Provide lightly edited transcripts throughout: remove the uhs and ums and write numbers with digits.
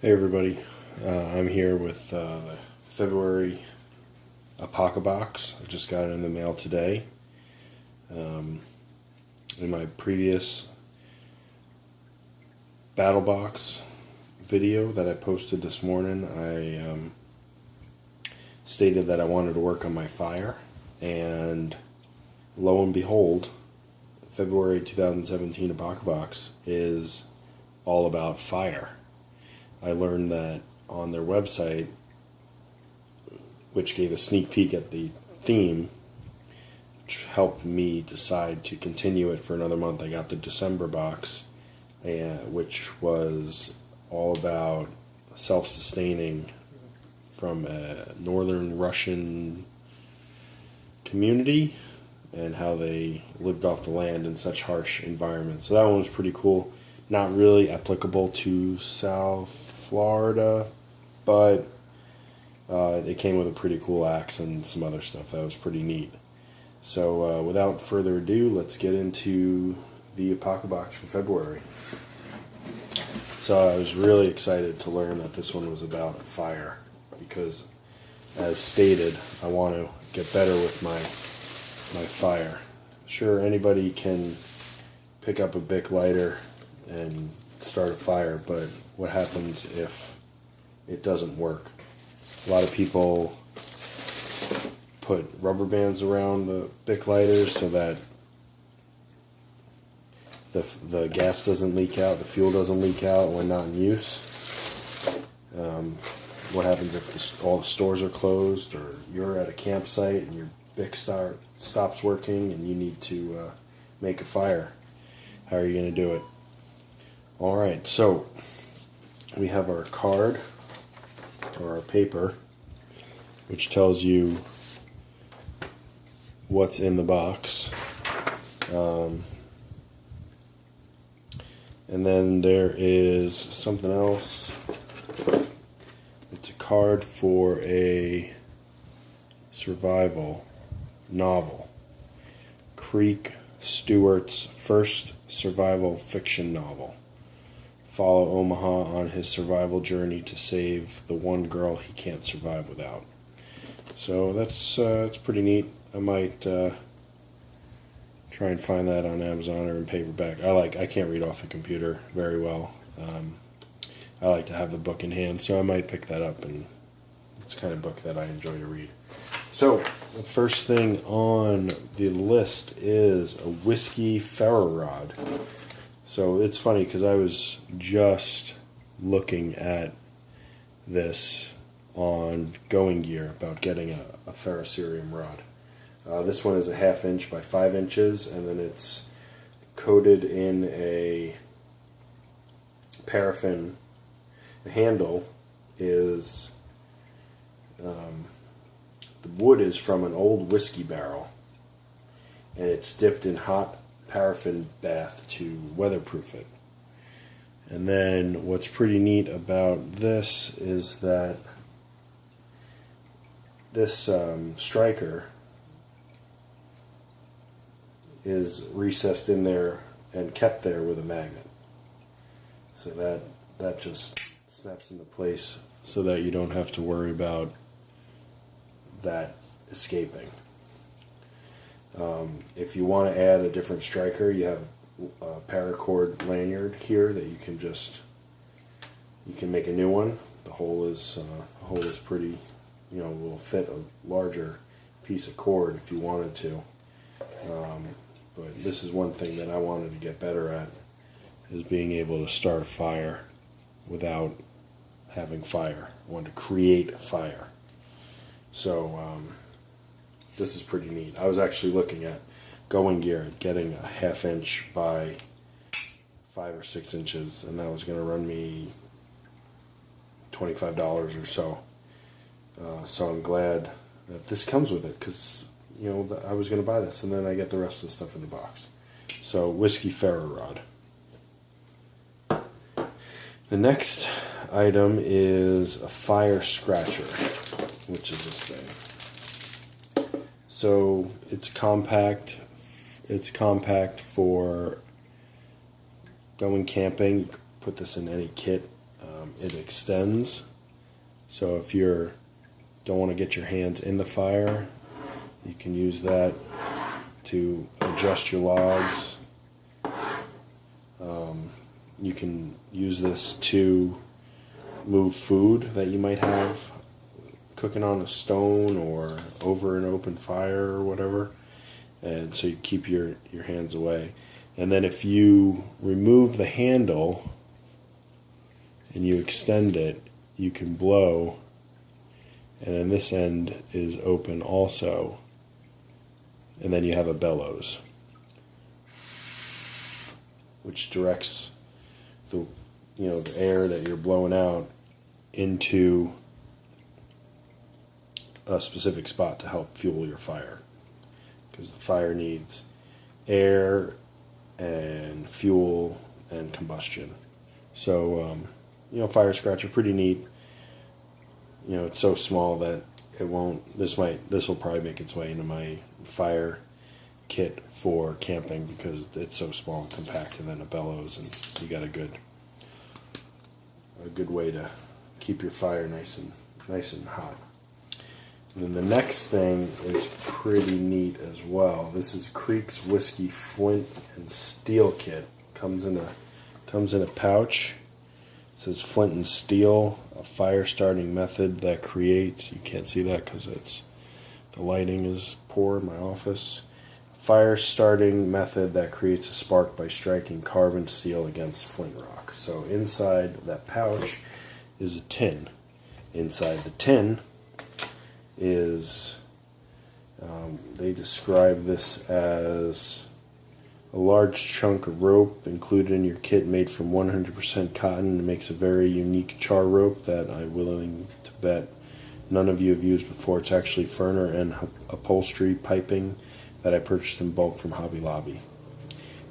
Hey everybody, I'm here with the February APOCABOX. I just got it in the mail today. In my previous Battle Box video that I posted this morning, I stated that I wanted to work on my fire, and lo and behold, February 2017 APOCABOX is all about fire. I learned that on their website, which gave a sneak peek at the theme, which helped me decide to continue it for another month. I got the December box, which was all about self-sustaining from a northern Russian community and how they lived off the land in such harsh environments. So that one was pretty cool. Not really applicable to South Florida, but it came with a pretty cool axe and some other stuff that was pretty neat. So without further ado, let's get into the APOCABOX for February. So I was really excited to learn that this one was about fire, because as stated, I want to get better with my fire. Sure, anybody can pick up a Bic lighter and start a fire, but what happens if it doesn't work? A lot of people put rubber bands around the Bic lighters so that the gas doesn't leak out, the fuel doesn't leak out when not in use. What happens if all the stores are closed, or you're at a campsite and your Bic stops working and you need to make a fire? How are you going to do it? Alright, so we have our card, or our paper, which tells you what's in the box. And then there is something else. It's a card for a survival novel. Creek Stewart's first survival fiction novel. Follow Omaha on his survival journey to save the one girl he can't survive without. So that's pretty neat. I might try and find that on Amazon or in paperback. I can't read off the computer very well. I like to have the book in hand, so I might pick that up, and it's the kind of book that I enjoy to read. So the first thing on the list is a whiskey ferro rod. So it's funny because I was just looking at this on Going Gear about getting a ferrocerium rod. This one is a 1/2 inch by 5 inches, and then it's coated in a paraffin. The handle is, the wood is from an old whiskey barrel, and it's dipped in hot paraffin bath to weatherproof it. And then what's pretty neat about this is that this striker is recessed in there and kept there with a magnet, so that just snaps into place so that you don't have to worry about that escaping. If you want to add a different striker, you have a paracord lanyard here that you can make a new one. The hole is pretty, will fit a larger piece of cord if you wanted to. But this is one thing that I wanted to get better at, is being able to start a fire without having fire. I wanted to create fire. So this is pretty neat. I was actually looking at Going Gear, getting a 1/2 inch by 5 or 6 inches, and that was going to run me $25 or so. So I'm glad that this comes with it, because I was going to buy this, and then I get the rest of the stuff in the box. So whiskey ferro rod. The next item is a fire scratcher, which is this thing. So it's compact. It's compact for going camping. You can put this in any kit. it extends. So if you don't want to get your hands in the fire, you can use that to adjust your logs. You can use this to move food that you might have cooking on a stone or over an open fire or whatever, and so you keep your hands away. And then if you remove the handle and you extend it, you can blow, and then this end is open also, and then you have a bellows which directs the the air that you're blowing out into a specific spot to help fuel your fire, because the fire needs air and fuel and combustion. So fire scratcher, pretty neat. It's so small that it won't. This will probably make its way into my fire kit for camping because it's so small and compact, and then a bellows, and you got a good way to keep your fire nice and hot. And then the next thing is pretty neat as well. This is Creek's Whiskey Flint and Steel Kit. Comes in a pouch. It says Flint and Steel, a fire starting method that creates. You can't see that because the lighting is poor in my office. Fire starting method that creates a spark by striking carbon steel against flint rock. So inside that pouch is a tin. Inside the tin is, they describe this as a large chunk of rope included in your kit made from 100% cotton. It makes a very unique char rope that I'm willing to bet none of you have used before. It's actually Ferner and upholstery piping that I purchased in bulk from Hobby Lobby.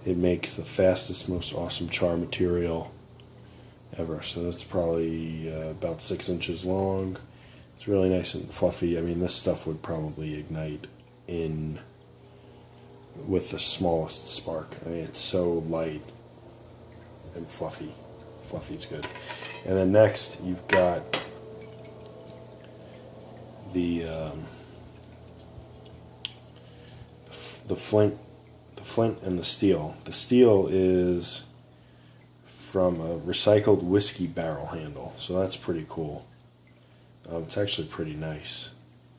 It makes the fastest, most awesome char material ever. So that's probably about 6 inches long. It's really nice and fluffy. I mean, this stuff would probably ignite with the smallest spark. I mean, it's so light and fluffy. Fluffy's good. And then next, you've got the flint and the steel. The steel is from a recycled whiskey barrel handle, so that's pretty cool. It's actually pretty nice.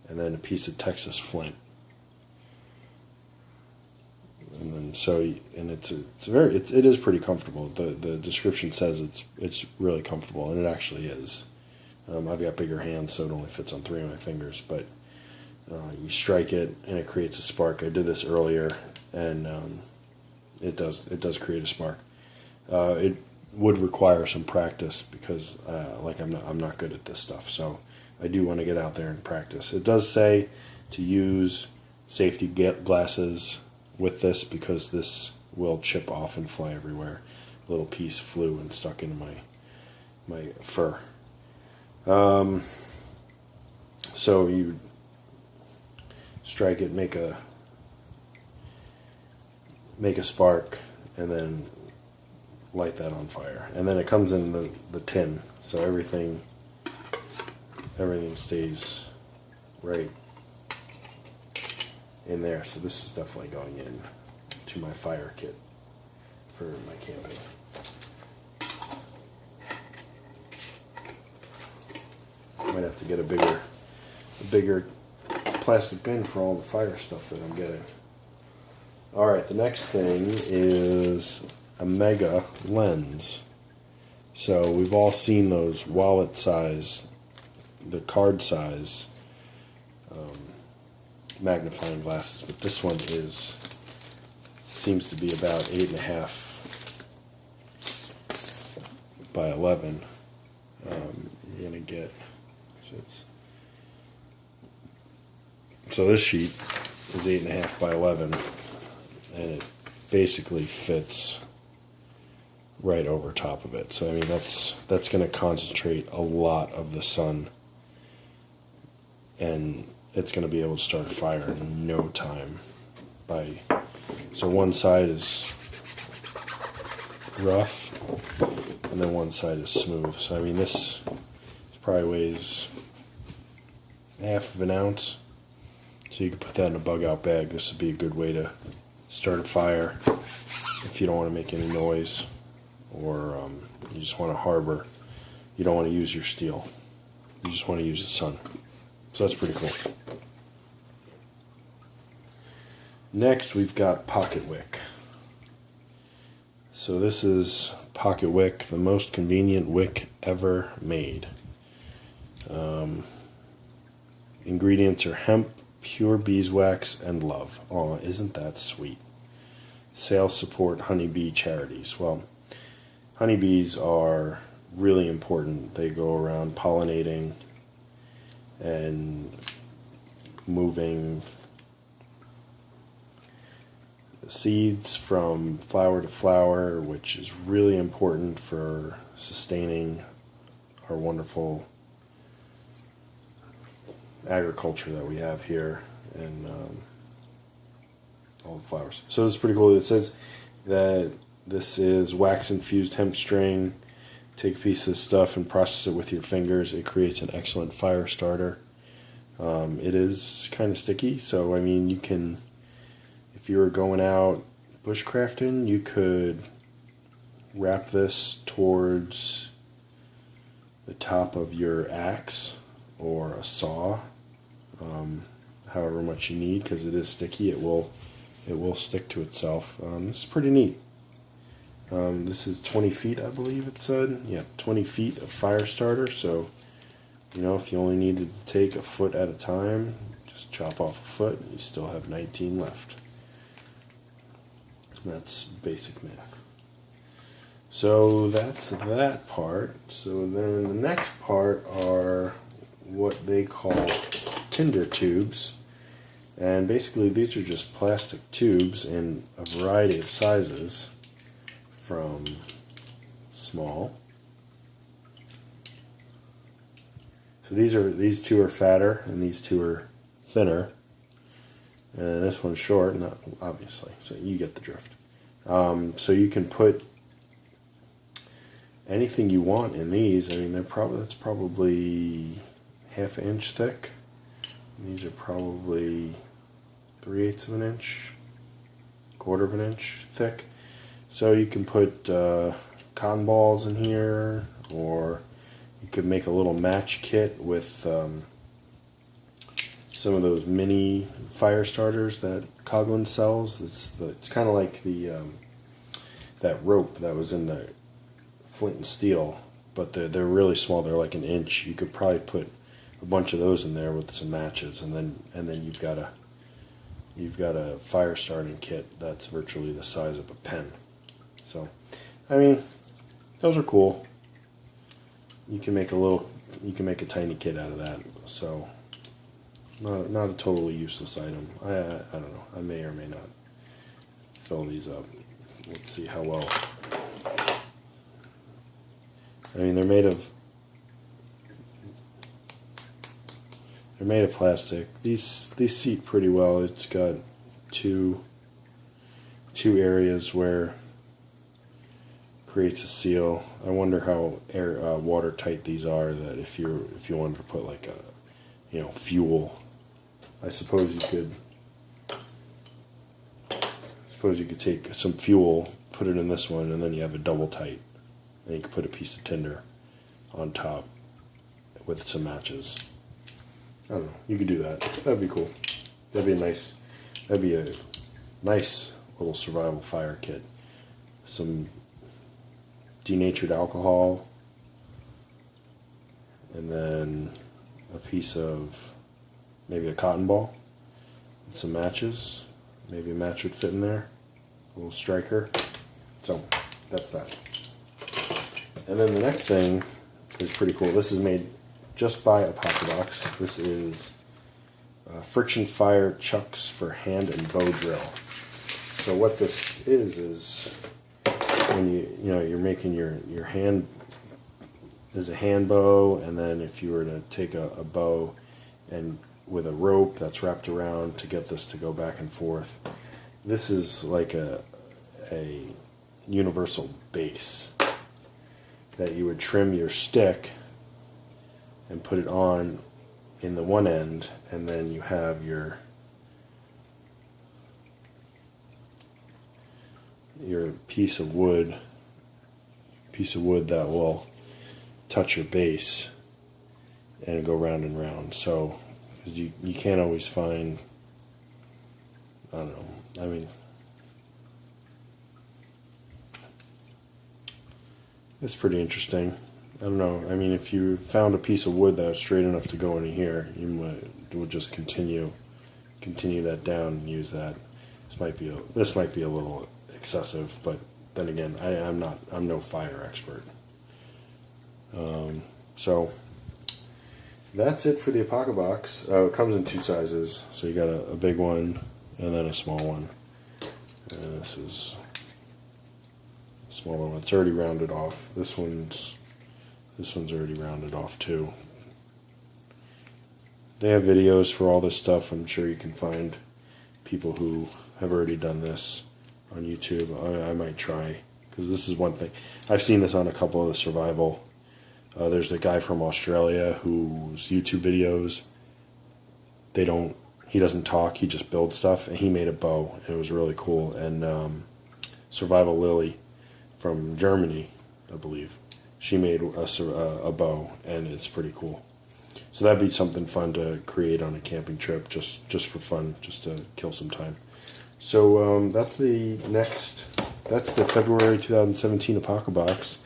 And then a piece of Texas flint. And then it is pretty comfortable. The description says it's really comfortable, and it actually is. I've got bigger hands, so it only fits on 3 of my fingers, but you strike it and it creates a spark. I did this earlier, and it does create a spark. It would require some practice because I'm not good at this stuff, so I do want to get out there and practice. It does say to use safety glasses with this because this will chip off and fly everywhere. A little piece flew and stuck into my fur. So you strike it, make a spark, and then light that on fire. And then it comes in the tin, so everything stays right in there. So this is definitely going in to my fire kit for my camping. Might have to get a bigger plastic bin for all the fire stuff that I'm getting. Alright, the next thing is a mega lens. So we've all seen those wallet size, the card size magnifying glasses, but this one seems to be about 8.5 by 11. You're gonna get so this sheet is 8.5 by 11, and it basically fits right over top of it. So I mean that's going to concentrate a lot of the sun, and it's going to be able to start a fire in no time. So one side is rough, and then one side is smooth. So I mean, this probably weighs half of an ounce. So you can put that in a bug out bag. This would be a good way to start a fire if you don't want to make any noise, or you just want to harbor. You don't want to use your steel. You just want to use the sun. So that's pretty cool. Next, we've got pocket wick. So this is pocket wick, the most convenient wick ever made. Ingredients are hemp, pure beeswax, and love. Oh, isn't that sweet? Sales support honeybee charities. Well, honeybees are really important. They go around pollinating and moving seeds from flower to flower, which is really important for sustaining our wonderful agriculture that we have here, and all the flowers. So it's pretty cool. It says that this is wax infused hemp string. Take a piece of this stuff and process it with your fingers. It creates an excellent fire starter. It is kind of sticky, so I mean, you can, if you were going out bushcrafting, you could wrap this towards the top of your axe or a saw, however much you need, because it is sticky. It will stick to itself. This is pretty neat. This is 20 feet, I believe it said. Yeah, 20 feet of fire starter. So, you know, if you only needed to take a foot at a time, just chop off a foot, and you still have 19 left. That's basic math. So that's that part. So then the next part are what they call tinder tubes. And basically these are just plastic tubes in a variety of sizes, from small. So these two are fatter and these two are thinner. And this one's short, not obviously, so you get the drift. So you can put anything you want in these. I mean, that's probably half an inch thick. And these are probably 3/8 of an inch, 1/4 of an inch thick. So you can put cotton balls in here, or you could make a little match kit with some of those mini fire starters that Coghlan sells. It's kind of like that rope that was in the flint and steel, but they're really small. They're like an inch. You could probably put a bunch of those in there with some matches, and then you've got a fire starting kit that's virtually the size of a pen. So, I mean, those are cool. You can make a tiny kit out of that. So, not a totally useless item. I don't know. I may or may not fill these up. Let's see how well. I mean, they're made of plastic. These seat pretty well. It's got two areas where creates a seal. I wonder how watertight these are. That if you wanted to put like a fuel, I suppose you could take some fuel, put it in this one, and then you have a double tight, and you could put a piece of tinder on top with some matches. I don't know. You could do that. That'd be cool. That'd be a nice little survival fire kit. Some denatured alcohol, and then a piece of maybe a cotton ball, and some matches. Maybe a match would fit in there. A little striker. So that's that. And then the next thing is pretty cool. This is made just by APOCABOX. This is friction fire chucks for hand and bow drill. So what this is when you're making your hand, there's a hand bow, and then if you were to take a bow and with a rope that's wrapped around to get this to go back and forth, this is like a universal base that you would trim your stick and put it on in the one end, and then you have your piece of wood that will touch your base and go round and round. So, because you can't always find, I don't know, I mean, it's pretty interesting. I don't know, I mean, if you found a piece of wood that was straight enough to go into here, you would just continue that down and use that. This might be a little excessive, but then again, I'm no fire expert. So that's it for the APOCABOX. It comes in two sizes, so you got a big one and then a small one. And this is a smaller one. It's already rounded off. This one's already rounded off too. They have videos for all this stuff. I'm sure you can find people who have already done this on YouTube. I might try, because this is one thing. I've seen this on a couple of the survival. There's a guy from Australia whose YouTube videos, he doesn't talk, he just builds stuff, and he made a bow, and it was really cool. And Survival Lily from Germany, I believe, she made a bow, and it's pretty cool. So that'd be something fun to create on a camping trip, just for fun, just to kill some time. So that's the February 2017 APOCABOX.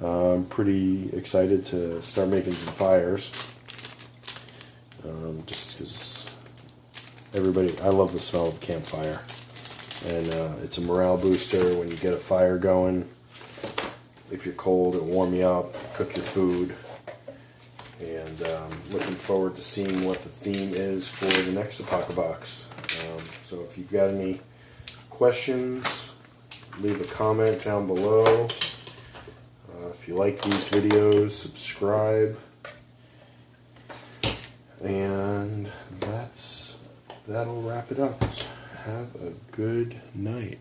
I'm pretty excited to start making some fires, just because I love the smell of campfire, and it's a morale booster when you get a fire going. If you're cold, it'll warm you up, cook your food, and looking forward to seeing what the theme is for the next APOCABOX. So if you've got any questions, leave a comment down below. If you like these videos, subscribe. And that'll wrap it up. Have a good night.